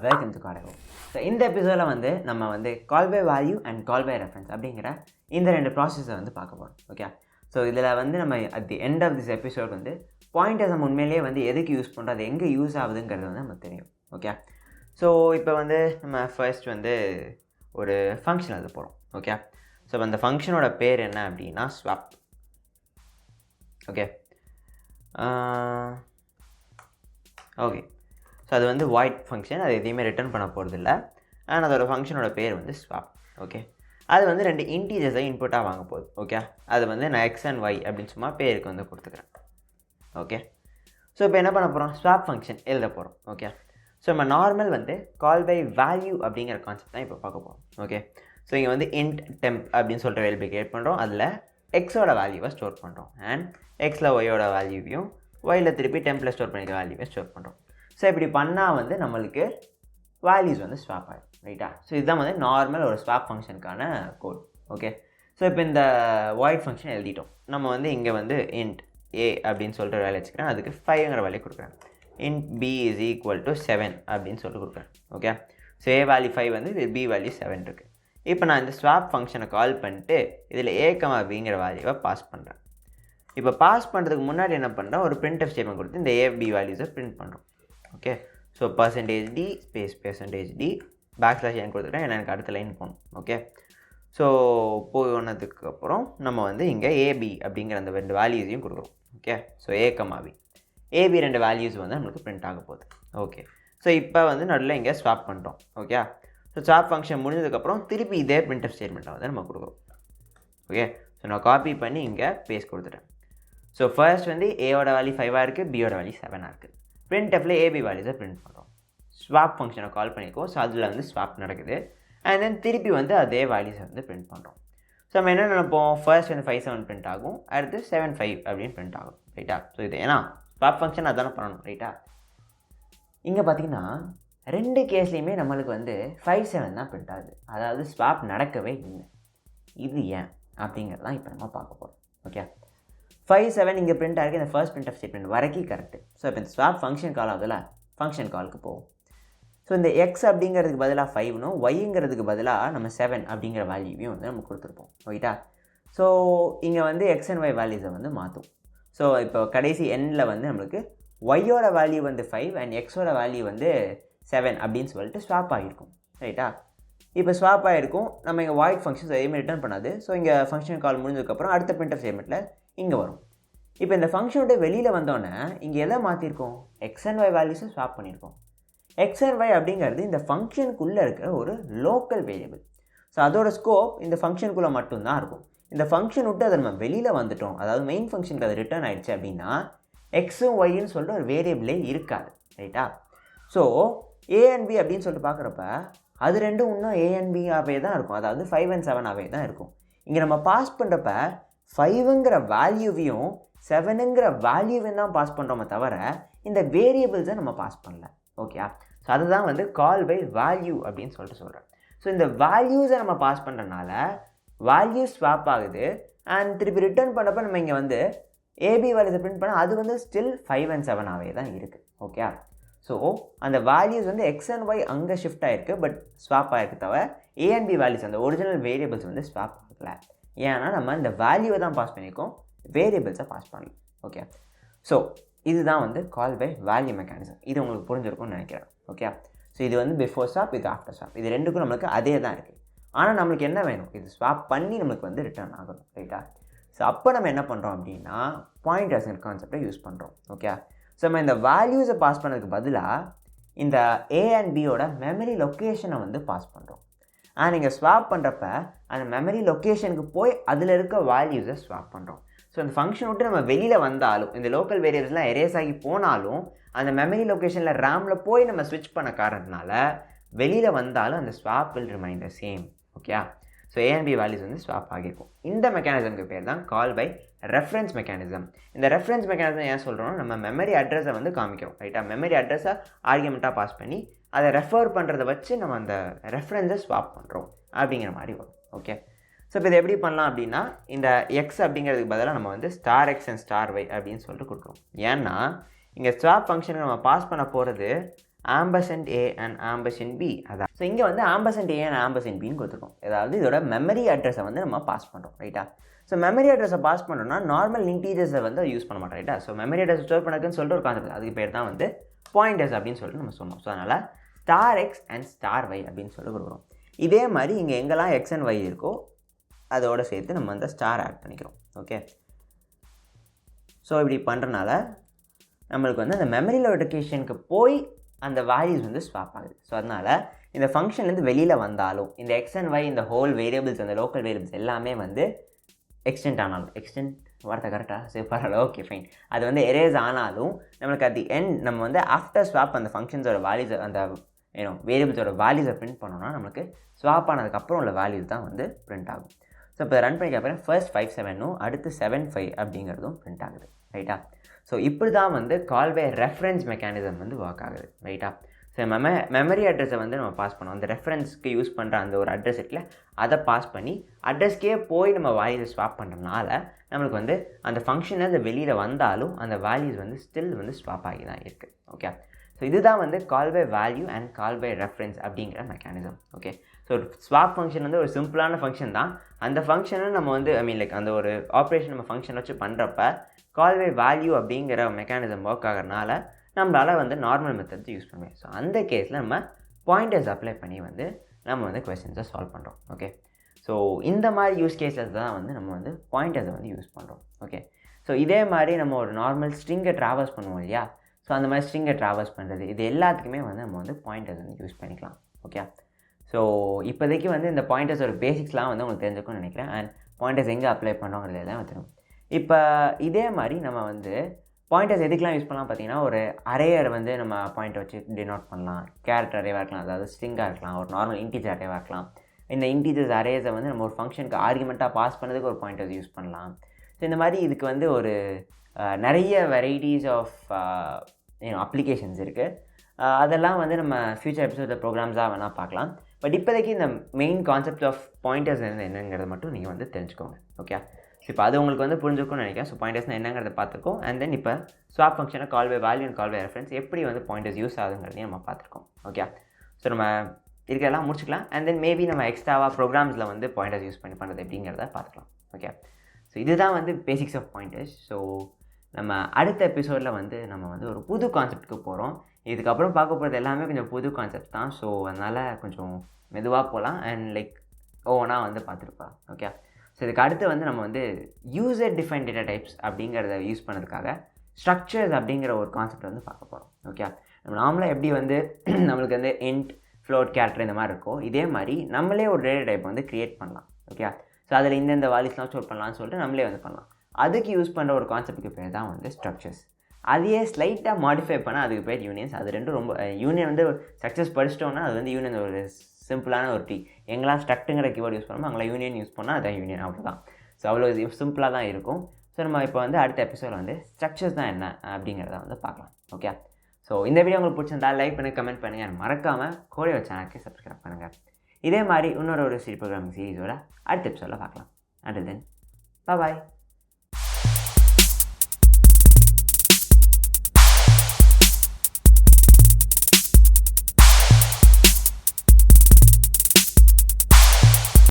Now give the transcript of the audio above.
Welcome to காடகோ. So இந்த எபிசோடில் நம்ம call by value and call by reference அப்படிங்கிற இந்த ரெண்டு ப்ராசஸை பார்க்க போகிறோம். ஓகே, ஸோ இதில் நம்ம at the end of this episode pointers நம்ம உண்மையிலேயே எதுக்கு யூஸ் பண்ணுறோம், அது எங்கே யூஸ் ஆகுதுங்கிறது நமக்கு தெரியும். ஓகே, ஸோ இப்போ நம்ம ஃபர்ஸ்ட் ஒரு ஃபங்க்ஷன் எழுத போகிறோம். ஓகே, ஸோ அந்த ஃபங்க்ஷனோட பேர் என்ன அப்படின்னா ஸ்வாப். ஓகே ஓகே ஸோ அது வாய்ட் ஃபங்க்ஷன், அது எதையுமே ரிட்டர்ன் பண்ண போகிறதில்ல. அண்ட் அதோட ஃபங்க்ஷனோட பேர் ஸ்வாப். ஓகே, அது ரெண்டு இன்டீஜர்ஸை இன்புட்டாக வாங்க போகுது. ஓகே, அது நான் எக்ஸ் அண்ட் ஒய் அப்படின்னு சும்மா பேருக்கு கொடுத்துக்கிறேன். ஓகே, ஸோ இப்போ என்ன பண்ண போகிறோம், ஸ்வாப் ஃபங்க்ஷன் எழுத போகிறோம். ஓகே, ஸோ நம்ம நார்மல் கால் பை வேல்யூ அப்படிங்கிற கான்செப்ட் தான் இப்போ பார்க்க போகிறோம். ஓகே, ஸோ இங்கே இன்ட் டெம்ப் அப்படின்னு சொல்லிட்டு வேல்யூ கிரியேட் பண்ணுறோம். அதில் எக்ஸோட வேல்யூவை ஸ்டோர் பண்ணுறோம் அண்ட் எக்ஸில் ஒய்யோட வேல்யூவையும் ஒயில் திருப்பி டெம்பில் ஸ்டோர் பண்ணிக்கிற வேல்யூவை ஸ்டோர் பண்ணுறோம். ஸோ இப்படி பண்ணால் நம்மளுக்கு வேல்யூஸ் ஸ்வாப் ஆகிடும். ரைட்டா? ஸோ இதுதான் நார்மல் ஒரு ஸ்வாப் ஃபங்க்ஷனுக்கான கோட். ஓகே, ஸோ இப்போ இந்த வாய்ட் ஃபங்க்ஷன் எழுதிட்டோம். நம்ம இங்கே இன்ட் ஏ அப்படின்னு சொல்லிட்டு வேல்யூ வச்சுக்கிறேன். அதுக்கு 5ங்கிற வேல்யூ கொடுக்குறேன். Int B is equal to 7 அப்படின்னு சொல்லிட்டு கொடுக்குறேன். ஓகே, ஸோ ஏ வேல்யூ 5 இது பி வேல்யூ 7 இருக்குது. இப்போ நான் இந்த ஸ்வாப் ஃபங்க்ஷனை கால் பண்ணிட்டு இதில் ஏ கமா பிங்கிற வேல்யூவை பாஸ் பண்ணுறேன். இப்போ பாஸ் பண்ணுறதுக்கு முன்னாடி என்ன பண்ணுறேன், ஒரு printf ஸ்டேட்மெண்ட் கொடுத்து இந்த ஏபி வேல்யூஸை பிரிண்ட் பண்ணுறோம். Okay, so %d space %d backslash n கொடுத்துட்டேன். எனக்கு அடுத்த லைன் போகணும். ஓகே, ஸோ போனதுக்கப்புறம் நம்ம இங்கே ஏபி அப்படிங்கிற அந்த ரெண்டு வேல்யூஸையும் கொடுக்குறோம். ஓகே, ஸோ ஏ கமா பி ஏபி ரெண்டு வேல்யூஸ் நம்மளுக்கு பிரிண்ட் ஆக போகுது. ஓகே, ஸோ இப்போ நடுவில் இங்கே ஸ்வாப் பண்ணிட்டோம். ஓகே, ஸோ ஸ்வாப் ஃபங்க்ஷன் முடிஞ்சதுக்கப்புறம் திருப்பி இதே printf ஸ்டேட்மெண்ட்டை நம்ம கொடுக்குறோம். ஓகே, ஸோ நான் காப்பி பண்ணி இங்கே பேஸ்ட் கொடுத்துட்டேன். ஸோ ஃபர்ஸ்ட் ஏயோட வேல்யூ 5ஆக இருக்குது, பியோட வேல்யூ 7ஆக இருக்குது. printfல ஏபி வேல்யூஸை பிரிண்ட் பண்ணுறோம். ஸ்வாப் ஃபங்க்ஷனை கால் பண்ணிக்கோ. ஸோ அதில் ஸ்வாப் நடக்குது. அண்ட் தென் திருப்பி அதே வேல்யூஸை பிரிண்ட் பண்ணுறோம். ஸோ நம்ம என்ன நினைப்போம், ஃபர்ஸ்ட் 5-7 பிரிண்ட் ஆகும், அடுத்து 7-5 அப்படின்னு பிரிண்ட் ஆகும். ரைட்டா? ஸோ இது ஏன்னா ஸ்வாப் ஃபங்க்ஷன் அதானே பண்ணணும். ரைட்டா? இங்கே பார்த்தீங்கன்னா ரெண்டு கேஸ்லேயுமே நம்மளுக்கு 5-7 தான் பிரிண்ட் ஆகுது. அதாவது ஸ்வாப் நடக்கவே இல்லை. இது ஏன் அப்படிங்கிறதான் இப்போ நம்ம பார்க்க போகிறோம். ஓகே, 5-7 இங்கே பிரிண்ட் ஆகிருக்கு. இந்த ஃபர்ஸ்ட் printf ஸ்டேட்மெண்ட் வரைக்கும் கரெக்டு. ஸோ இப்போ இந்த ஸ்வாப் ஃபங்க்ஷன் கால் ஆகுதுல, ஃபங்க்ஷன் காலுக்கு போகும். ஸோ இந்த எக்ஸ் அப்படிங்கிறதுக்கு பதிலாக 5னும் ஒய்ங்கிறதுக்கு பதிலாக நம்ம 7 அப்படிங்கிற வேல்யூவையும் நம்ம கொடுத்துருப்போம். ரைட்டா? ஸோ இங்கே எக்ஸ் அண்ட் ஒய் வேல்யூஸை மாற்றும். ஸோ இப்போ கடைசி எண்டில் நம்மளுக்கு ஒய்யோட வேல்யூ 5 அண்ட் எக்ஸோட வேல்யூ 7 அப்படின்னு சொல்லிட்டு ஸ்வாப் ஆகிருக்கும். ரைட்டா? இப்போ ஸ்வாப் ஆகிருக்கும். நம்ம இங்கே வாய்ட் ஃபங்க்ஷன்ஸ் எதுவுமே ரிட்டர்ன் பண்ணாது. ஸோ இங்கே ஃபங்க்ஷன் கால் முடிஞ்சதுக்கப்புறம் அடுத்த printf ஸ்டேட்மெண்ட்டில் இங்கே வரும். இப்போ இந்த ஃபங்க்ஷனோட வெளியில் வந்தோடனே இங்கே எதை மாற்றிருக்கோம், எக்ஸ் அண்ட் ஒய் வேல்யூஸை ஸ்வாப் பண்ணியிருக்கோம். எக்ஸ் அண்ட் ஒய் அப்படிங்கிறது இந்த ஃபங்க்ஷனுக்குள்ளே இருக்கிற ஒரு லோக்கல் வேரியபிள். ஸோ அதோட ஸ்கோப் இந்த ஃபங்க்ஷனுக்குள்ளே மட்டும்தான் இருக்கும். இந்த ஃபங்க்ஷன் விட்டு அதை நம்ம வெளியில் வந்துட்டோம், அதாவது மெயின் ஃபங்க்ஷனுக்கு அது ரிட்டர்ன் ஆகிடுச்சு அப்படின்னா எக்ஸும் ஒய்ன்னு சொல்லிட்டு ஒரு வேரியபிளே இருக்காது. ரைட்டா? ஸோ ஏ அண்ட் பி அப்படின்னு சொல்லிட்டு பார்க்குறப்ப அது ரெண்டும் இன்னும் ஏ அண்ட் பியாகவே தான் இருக்கும். அதாவது 5 and 7ஆகவே தான் இருக்கும். இங்கே நம்ம பாஸ் பண்ணுறப்ப 5ங்கிற வேல்யூவையும் 7ங்கிற வேல்யூவையும் தான் பாஸ் பண்ணுறோமே தவிர இந்த வேரியபிள்ஸை நம்ம பாஸ் பண்ணல. ஓகே, ஸோ அதுதான் கால் பை வேல்யூ அப்படின்னு சொல்லிட்டு சொல்கிறேன். ஸோ இந்த வேல்யூஸை நம்ம பாஸ் பண்ணுறதுனால வேல்யூ ஸ்வாப் ஆகுது. அண்ட் திருப்பி ரிட்டர்ன் பண்ணுறப்ப நம்ம இங்கே ஏபி வேல்யூஸை பிரிண்ட் பண்ணால் அது ஸ்டில் 5 and 7ஆகவே தான் இருக்குது. ஓகே, ஸோ அந்த வேல்யூஸ் எக்ஸ் அண்ட் ஒய் அங்கே ஷிஃப்ட் ஆகிருக்கு, பட் ஸ்வாப் ஆகிருக்கு தவிர ஏ அண்ட் பி வேல்யூஸ் அந்த ஒரிஜினல் வேரியபிள்ஸ் ஸ்வாப் ஆகலை. ஏன்னா நம்ம இந்த வேல்யூவை தான் பாஸ் பண்ணியிருக்கோம், வேரியபிள்ஸை பாஸ் பண்ணலாம். ஓகே, ஸோ இதுதான் கால் பை வேல்யூ மெக்கானிசம். இது உங்களுக்கு புரிஞ்சிருக்கும்னு நினைக்கிறேன். ஓகே, ஸோ இது பிஃபோர் ஸ்வாப், இது ஆஃப்டர் ஸ்வாப். இது ரெண்டுக்கும் நம்மளுக்கு அதே தான் இருக்குது. ஆனால் நம்மளுக்கு என்ன வேணும், இது ஸ்வாப் பண்ணி நம்மளுக்கு ரிட்டர்ன் ஆகணும். ரைட்டா? ஸோ அப்போ நம்ம என்ன பண்ணுறோம் அப்படின்னா பாயிண்டர்ஸ்ங்கிற கான்செப்டை யூஸ் பண்ணுறோம். ஓகே, ஸோ நம்ம இந்த வேல்யூஸை பாஸ் பண்ணதுக்கு பதிலாக இந்த ஏ அண்ட் பியோட மெமரி லொக்கேஷனை பாஸ் பண்ணுறோம். ஆனால் நீங்கள் ஸ்வாப் பண்ணுறப்ப அந்த மெமரி லொக்கேஷனுக்கு போய் அதில் இருக்க வேல்யூஸை ஸ்வாப் பண்ணுறோம். ஸோ அந்த ஃபங்க்ஷன் விட்டு நம்ம வெளியில் வந்தாலும் இந்த லோக்கல் வேரியபிள்ஸ்லாம் எரேஸ் ஆகி போனாலும் அந்த மெமரி லொக்கேஷனில் ரேமில் போய் நம்ம ஸ்விட்ச் பண்ண காரணத்தினால வெளியில் வந்தாலும் அந்த swap will remain the same. Okay, so A and B values swap ஆகிருக்கும். இந்த மெக்கானிசம்க்கு பேர் தான் கால் பை ரெஃபரன்ஸ் மெக்கானிசம். இந்த ரெஃபரன்ஸ் மெக்கானிசம் ஏன் சொல்கிறோம், நம்ம மெமரி அட்ரஸை காமிக்கிறோம். ரைட்டா? மெமரி அட்ரஸை ஆர்கியூமெண்ட்டாக பாஸ் பண்ணி அதை ரெஃபர் பண்ணுறதை வச்சு நம்ம அந்த ரெஃபரன்ஸை ஸ்வாப் பண்ணுறோம் அப்படிங்கிற மாதிரி வரும். ஓகே, ஸோ இப்போ இதை எப்படி பண்ணலாம் அப்படின்னா இந்த எக்ஸ் அப்படிங்கிறதுக்கு பதிலாக நம்ம star X and star Y அப்படின்னு சொல்லிட்டு கொடுக்குறோம். ஏன்னா இங்கே ஸ்வாப் ஃபங்க்ஷனுக்கு நம்ம பாஸ் பண்ண போகிறது ampersand A and ampersand B. அதான் ஸோ இங்கே வந்து ஆம்பர்சன்ட் ஏ அண்ட் ஆம்பர்சன்ட் பின்னு கொடுத்துருக்கோம். அதாவது இதோட மெமரி அட்ரஸை வந்து நம்ம பாஸ் பண்ணுறோம், ரைட்டா? ஸோ மெமரி அட்ரஸை பாஸ் பண்ணுறோம்னா நார்மல் இன்டீஜர்ஸை வந்து யூஸ் பண்ண மாட்டோம், ரைட்டா? ஸோ மெமரி அட்ரஸ் ஸ்டோர் பண்ணதுன்னு சொல்லிட்டு ஒரு கான்செப்ட், அதுக்கு பேர் தான் வந்து பாயிண்டர்ஸ் அப்படின்னு சொல்லிட்டு நம்ம சொன்னோம். ஸோ அதனால் star X and star Y அப்படின்னு சொல்லி கொடுக்குறோம். இதே மாதிரி இங்கே எங்கெல்லாம் எக்ஸ் அண்ட் ஒய் இருக்கோ அதோடு சேர்த்து நம்ம வந்து ஸ்டார் ஆட் பண்ணிக்கிறோம். ஓகே, ஸோ இப்படி பண்ணுறனால நம்மளுக்கு வந்து அந்த மெமரி லொகேஷனுக்கு போய் அந்த வேல்யூஸ் வந்து ஸ்வாப் ஆகுது. ஸோ அதனால் இந்த ஃபங்க்ஷன்லேருந்து வெளியில் வந்தாலும் இந்த எக்ஸ் அண்ட் ஒய் இந்த ஹோல் வேரியபிள்ஸ் அந்த லோக்கல் வேரியபிள்ஸ் எல்லாமே வந்து எக்ஸ்டெண்ட் ஆனாலும், எக்ஸ்டெண்ட் வார்த்தை கரெக்டாக சரி பரவாயில்ல, ஓகே ஃபைன், அது வந்து எரேஸ் ஆனாலும் நம்மளுக்கு அட் தி எண்ட் நம்ம வந்து ஆஃப்டர் ஸ்வாப் அந்த ஃபங்க்ஷன்ஸோட வேல்யூஸ் அந்த வேரியபிள்ஸோட வேல்யூஸை பிரிண்ட் பண்ணோம்னா நம்மளுக்கு ஸ்வாப் ஆனதுக்கப்புறம் உள்ள வேல்யூஸ் தான் வந்து பிரிண்ட் ஆகும். ஸோ இப்போ ரன் பண்ணிக்க அப்புறம் ஃபர்ஸ்ட் 5 அடுத்து 7 அப்படிங்கிறதும் பிரிண்ட் ஆகுது, ரைட்டா? ஸோ இப்படி தான் வந்து கால் பை ரெஃபரன்ஸ் மெக்கானிசம் வந்து ஒர்க் ஆகுது, ரைட்டா? ஸோ மெமரி அட்ரஸை வந்து நம்ம பாஸ் பண்ணோம், அந்த ரெஃபரன்ஸ்க்கு யூஸ் பண்ணுற அந்த ஒரு அட்ரஸ் இருக்குல்ல அதை பாஸ் பண்ணி அட்ரஸ்க்கே போய் நம்ம வேல்யூஸை ஸ்வாப் பண்ணுறதுனால நம்மளுக்கு வந்து அந்த ஃபங்க்ஷனில் அந்த வெளியில் வந்தாலும் அந்த வேல்யூஸ் வந்து ஸ்டில் வந்து ஸ்வாப் ஆகி தான் இருக்குது. ஓகே, ஸோ இதுதான் வந்து call by value and call by reference அப்படிங்கிற mechanism. Okay, so swap function வந்து ஒரு சிம்பிளான ஃபங்க்ஷன் தான். அந்த ஃபங்க்ஷனை நம்ம வந்து அந்த ஒரு ஆப்ரேஷன் நம்ம ஃபங்க்ஷன் வச்சு பண்ணுறப்ப கால் பை வேல்யூ அப்படிங்கிற மெக்கானிசம் ஒர்க் ஆகிறதுனால நம்மளால் வந்து நார்மல் மெத்தட்ஸ் யூஸ் பண்ணுவேன். ஸோ அந்த கேஸில் நம்ம பாயிண்டர்ஸ் அப்ளை பண்ணி வந்து நம்ம வந்து கொஸ்டின்ஸை சால்வ் பண்ணுறோம். ஓகே, ஸோ இந்த மாதிரி யூஸ் கேஸஸ் தான் வந்து நம்ம வந்து பாயிண்டர்ஸை வந்து யூஸ் பண்ணுறோம். ஓகே, ஸோ இதே மாதிரி நம்ம ஒரு நார்மல் ஸ்ட்ரிங்கை ட்ராவல்ஸ் பண்ணுவோம் இல்லையா? ஸோ அந்த மாதிரி ஸ்ட்ரிங்கை ட்ராவல்ஸ் பண்ணுறது இது எல்லாத்துக்குமே வந்து நம்ம வந்து பாயிண்டர்ஸ் வந்து யூஸ் பண்ணிக்கலாம். ஓகே, ஸோ இப்போதைக்கு வந்து இந்த பாயிண்டர்ஸோட பேசிக்ஸ்லாம் வந்து உங்களுக்கு தெரிஞ்சுக்கணும்னு நினைக்கிறேன். அண்ட் பாயிண்டர்ஸ் எங்கே அப்ளை பண்ணுறோங்கிறது எல்லாம் தெரியும். இப்போ இதே மாதிரி நம்ம வந்து பாயிண்டர்ஸ் எதுக்கெலாம் யூஸ் பண்ணலாம் பார்த்தீங்கன்னா, ஒரு அரேயர் வந்து நம்ம பாயிண்டை வச்சு டினோட் பண்ணலாம். கேரக்டர் அரேவாக இருக்கலாம், அதாவது ஸ்ட்ரிங்காக இருக்கலாம், ஒரு நார்மல் இன்டீஜர் அரேவாக இருக்கலாம். இந்த இன்டீஜர்ஸ் அரேஸை வந்து நம்ம ஒரு ஃபங்க்ஷனுக்கு ஆர்குமெண்ட்டாக பாஸ் பண்ணதுக்கு ஒரு பாயிண்டர்ஸ் யூஸ் பண்ணலாம். ஸோ இந்த மாதிரி இதுக்கு வந்து ஒரு நிறைய வெரைட்டிஸ் ஆஃப் அப்ளிகேஷன்ஸ் இருக்குது. அதெல்லாம் வந்து நம்ம ஃப்யூச்சர் எபிசோடில் ப்ரோக்ராம்ஸாக வேணால் பார்க்கலாம். பட் இப்போதைக்கு இந்த மெயின் கான்செப்ட் ஆஃப் பாயிண்டர்ஸ் என்னங்கிறத மட்டும் நீங்கள் வந்து தெரிஞ்சுக்கோங்க. ஓகே, இப்போ அது உங்களுக்கு வந்து புரிஞ்சுக்கணும்னு நினைக்கிறேன். ஸோ பாயிண்டர்ஸ்னால் என்னங்கிறத பார்த்துருக்கோம். அண்ட் தென் இப்போ ஸ்வாப் ஃபங்க்ஷனை call by value and call by reference எப்படி வந்து பாயிண்டர்ஸ் யூஸ் ஆகுதுங்கிறதையும் நம்ம பார்த்துருக்கோம். ஓகே, ஸோ நம்ம இதுக்கெல்லாம் முடிச்சுக்கலாம். அண்ட் தென் மேபி நம்ம எக்ஸ்ட்ராவாக ப்ரோக்ராம்ஸில் வந்து பாயிண்டர்ஸ் யூஸ் பண்ணி பண்ணுறது எப்படிங்கிறத பார்த்துக்கலாம். ஓகே, ஸோ இதுதான் வந்து பேசிக்ஸ் ஆஃப் பாயிண்டர்ஸ். ஸோ நம்ம அடுத்த எபிசோடில் வந்து நம்ம வந்து ஒரு புது கான்செப்ட்டுக்கு போகிறோம். இதுக்கப்புறம் பார்க்க போகிறது எல்லாமே கொஞ்சம் புது கான்செப்ட் தான். ஸோ அதனால் கொஞ்சம் மெதுவாக போகலாம் அண்ட் லைக் ஓனா வந்து பார்த்துருப்பா. ஓகே, ஸோ இதுக்கு அடுத்து வந்து நம்ம வந்து யூசர் டிஃபைன் டேட்டா டைப்ஸ் அப்படிங்கிறத யூஸ் பண்ணதுக்காக ஸ்ட்ரக்சர்ஸ் அப்படிங்கிற ஒரு கான்செப்ட் வந்து பார்க்க போகிறோம். ஓகே, நம்ம நார்மலாக எப்படி வந்து நம்மளுக்கு வந்து இன்ட் ஃப்ளோட் கேரக்டர் இந்த மாதிரி இருக்கும், இதே மாதிரி நம்மளே ஒரு டேட்டா டைப் வந்து க்ரியேட் பண்ணலாம். ஓகே, ஸோ அதில் இந்தந்த வேல்யூஸ்லாம் ஸ்டோர் பண்ணலாம்னு சொல்லிட்டு நம்மளே வந்து பண்ணலாம். அதுக்கு யூஸ் பண்ணுற ஒரு கான்செப்ட்டுக்கு பேர் தான் வந்து ஸ்ட்ரக்சர்ஸ். அதையே ஸ்லைட்டாக மாடிஃபை பண்ணால் அதுக்கு பேர் யூனியன்ஸ். அது ரெண்டும் ரொம்ப யூனியன் வந்து ஸ்ட்ரக்சர்ஸ் படிச்சிட்டோன்னா அது வந்து யூனியன் ஒரு சிம்பிளான ஒரு ட்ரீ. எங்கெல்லாம் ஸ்ட்ரக்ட்டுங்கிற கீவேர்டு யூஸ் பண்ணாமல் அங்கெல்லாம் யூனியன் யூஸ் பண்ணால் அதான் யூனியன், அவ்வளோதான். ஸோ அவ்வளோ சிம்பிளாக தான் இருக்கும். ஸோ நம்ம இப்போ வந்து அடுத்த எபிசோடில் வந்து ஸ்ட்ரக்சர்ஸ் தான் என்ன அப்படிங்கிறத வந்து பார்க்கலாம். ஓகே, ஸோ இந்த வீடியோ உங்களுக்கு பிடிச்சிருந்தா லைக் பண்ணி கமெண்ட் பண்ணுங்கள். மறக்காமல் கோடியோ சேனலுக்கு சப்ஸ்கிரைப் பண்ணுங்கள். இதே மாதிரி இன்னொரு ஒரு ப்ரோக்ராமிங் சீரிஸோட அடுத்த எபிசோடில் பார்க்கலாம். அண்டில் தென், பாய்.